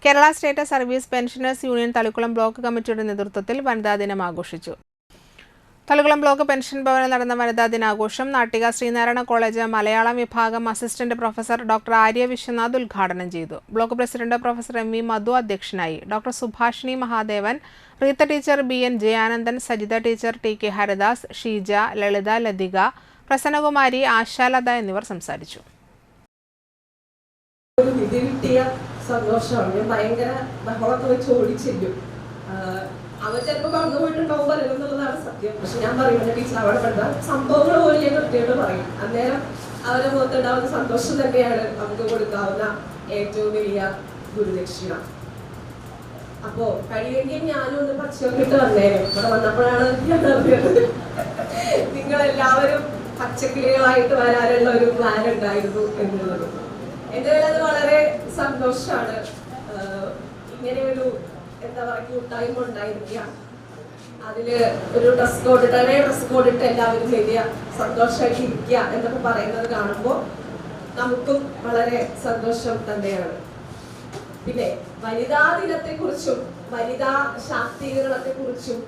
Kerala state service pensioners union Thalikulam block കമ്മിറ്റിയുടെ നേതൃത്വത്തിൽ വനിതാ ദിനം ആഘോഷിച്ചു. തളിക്കുളം ബ്ലോക്ക് പെൻഷൻ ഭവനിൽ നടന്ന വനിതാ ദിനാഘോഷം നാട്ടിക ശ്രീനാരായണ കോളേജ് മലയാളം വിഭാഗം assistant professor doctor Arya Viswanath ഉദ്ഘാടനം ചെയ്തു. Block president professor MV. Madhu അധ്യക്ഷനായി. Doctor Subhashini Mahadevan, Reetha teacher BN. Jayanandan, Sajitha teacher, TK. Haridas, Sheeja, Lalitha, Lathika, Prasannakumari, Ashalatha എന്നിവർ സംസാരിച്ചു. സന്തോഷമാണ്. ഞാൻ ഭയങ്കര ബഹളമൊക്കെ വെച്ച് ഓടിച്ചെല്ലും. അവർ ചിലപ്പോൾ കടന്നുപോയിട്ടുണ്ടാവും പറയുന്നതാണ് സത്യം. പക്ഷെ ഞാൻ പറയുന്നത് ടീച്ചർ അവിടെ കണ്ട സംഭവങ്ങൾ പോലും ഞാൻ കൃത്യമായിട്ട് പറയും. അന്നേരം അവരെ മുഖത്തുണ്ടാവുന്ന സന്തോഷം തന്നെയാണ് നമുക്ക് കൊടുക്കാവുന്ന ഏറ്റവും വലിയ ഗുരുദക്ഷിണ. അപ്പോ കഴിയുമെങ്കിൽ ഞാനും ഒന്ന് പച്ചയൊക്കെ ഇട്ട് വന്നേനെ. ഇവിടെ വന്നപ്പോഴാണ് ഞാൻ അറിയുന്നത് നിങ്ങളെല്ലാവരും പച്ചക്കിളികളായിട്ട് വരാനുള്ള ഒരു പ്ലാൻ ഉണ്ടായിരുന്നു എന്നുള്ളത്. എന്തായാലും അത് വളരെ സന്തോഷമാണ്. ഇങ്ങനെ ഒരു എന്താ പറയുക കൂട്ടായ്മ ഉണ്ടായിരിക്കുക, അതില് ഒരു ഡ്രസ് കോഡ് ഇട്ട് എല്ലാവരും വലിയ സന്തോഷമായിട്ട് ഇരിക്കുക എന്നൊക്കെ പറയുന്നത് കാണുമ്പോൾ നമുക്കും വളരെ സന്തോഷം തന്നെയാണ്. പിന്നെ വനിതാ ദിനത്തെ കുറിച്ചും വനിതാ ശാക്തീകരണത്തെ കുറിച്ചും